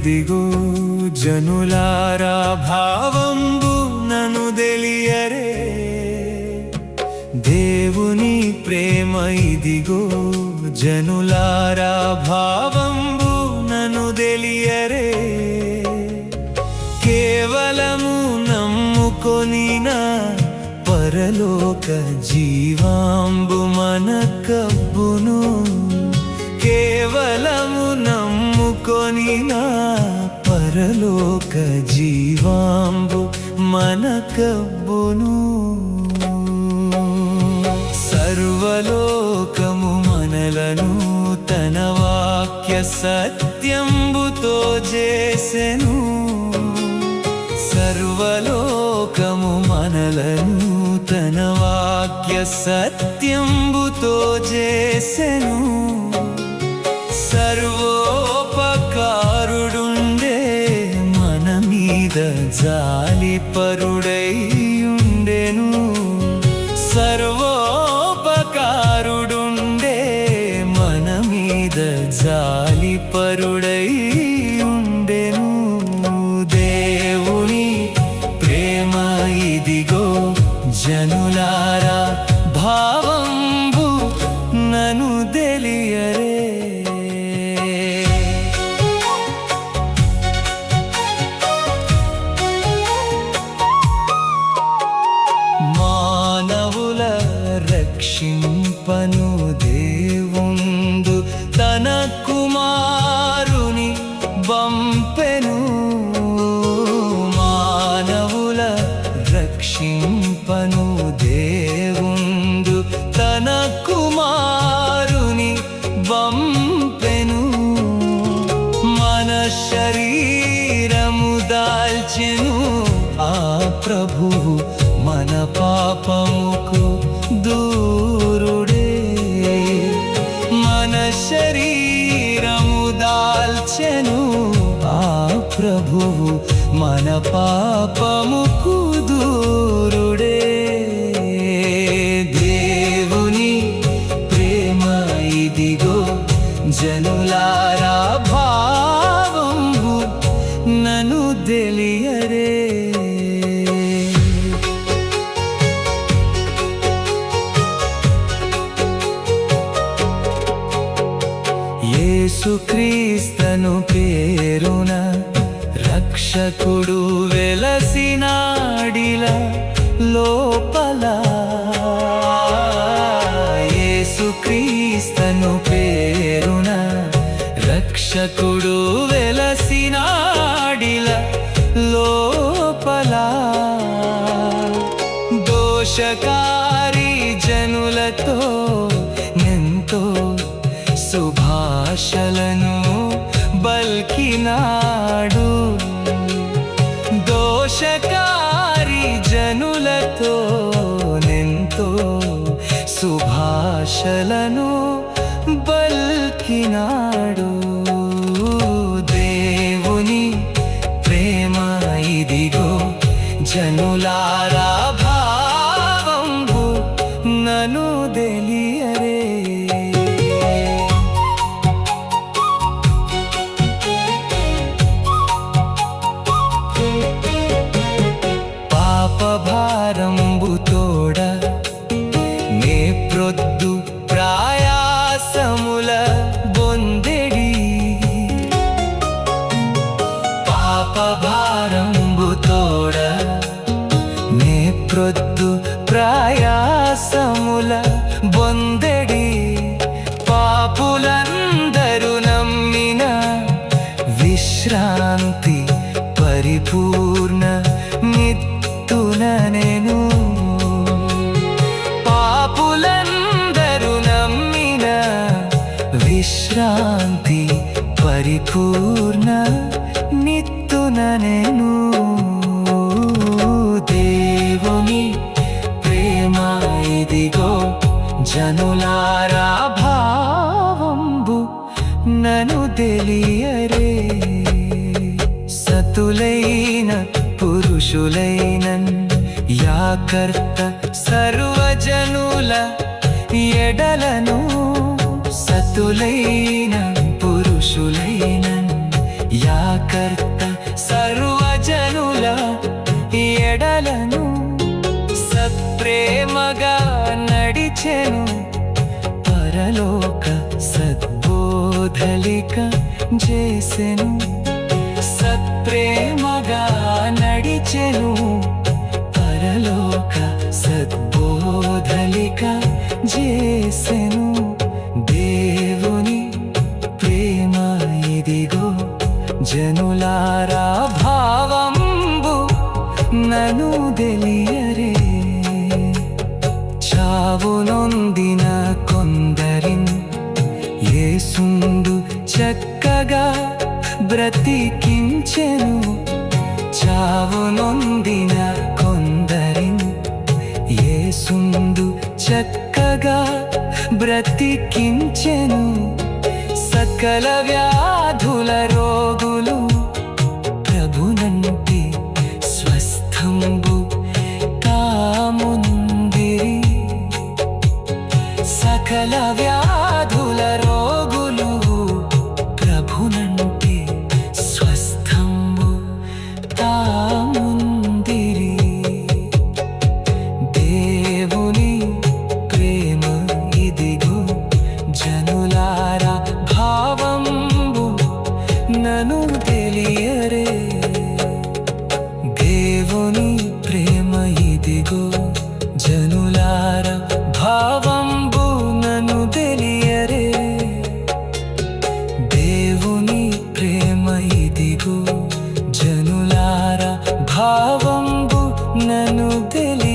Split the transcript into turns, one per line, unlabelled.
ఇదిగో జనులారా భావంబు నను తెలియరే దేవుని ప్రేమ ఇదిగో జనులారా భావంబు నను తెలియరే కేవలము నమ్ముకొనిన పరలోక జీవాంబు మనకబ్బును కేవలము నమ్ముకొనిన పరలోక జీవాంబు మనకబ్బును సర్వలోకము మనలను తన వాక్య సత్యంబుతో చేసెను సర్వలోకము మనలను తన వాక్య సత్యంబుతో చేసెను సర్వోపకారుడుండే మన మీద జాలిపరుడై ఉండెను సర్వోపకారుడుండే మన మీద జాలిపరుడై ఉండెను దేవుని ప్రేమ ఇదిగో జనులారా భావంబు నను తెలియరే మానవుల రక్షింపను దేవుండు తన కుమారుని పంపెను మానవుల రక్షింపను దేవుండు తన కుమారుని పంపెను మన శరీరము దాల్చెను ఆ ప్రభువు మన పాపముకు దూరుడే మన శరీరము దాల్చెను ఆ ప్రభువు మన పాపముకు దూరుడే దేవుని ప్రేమ ఇదిగో జనులారా భావంబు నను తెలియరే యేసుక్రీస్తను పేరున రక్షకుడు వెలసినాడిల లోపల యేసుక్రీస్తను పేరున రక్షకుడు వెలసినాడిల లోపల దోషకారి జనులతో ఎంతో సుభాషలను బల్కినాడు దోషకారి జనులతో నెంతో సుభాషలను బల్కినాడు దేవుని ప్రేమ ఇదిగో జనులారా భావంబు నను తెలియరే భారంబు తోడ నే ప్రొద్దు ప్రయాసముల బొందెడి పాప భారంబు తోడ నే ప్రొద్దు ప్రయాసముల బొందెడి పాపులందరూ నమ్మిన విశ్రాంతి పరిపూర్ణ నేను పాపులందరూ నమ్మిన విశ్రాంతి పరిపూర్ణ నిత్తున నేను దేవుని ప్రేమ ఇదిగో జనులారా భావంబు నను తెలియరే సతులైన పురుషులైనన్ యాకర్త సర్వజనుల ఎడలను సతులైన పురుషులైనన్ యాకర్త కర్త సర్వజనుల ఎడలను సత్ప్రేమగా నడిచెను పరలోక సద్బోధలిక చేసెను సత్ప్రేమగా నడిచెను పరలోక సద్బోధలిక చేసెను దేవుని ప్రేమ ఇదిగో జనులారా భావంబు నను తెలియరే చావునొందిన కొందరిన్ యేసుందు చక్కగా బ్రతికించెను చావునొందిన కొందరిన్ యేసుందు చక్కగా బ్రతికించెను సకల వ్యాధుల రోగులు ప్రభునంటి స్వస్థంబు కాముందిరి సకల వ్యాధుల రోగులు ప్రభునంటి స్వస్థంబు తాముందిరి దేవుని ప్రేమ ఇదిగో జనులారా భావంబు నను తెలియరే దేవుని ప్రేమ ఇదిగో జనులారా భావంబు నను తెలియరే దేవుని ప్రేమ ఇదిగో జనులారా భావంబు నను తెలియరే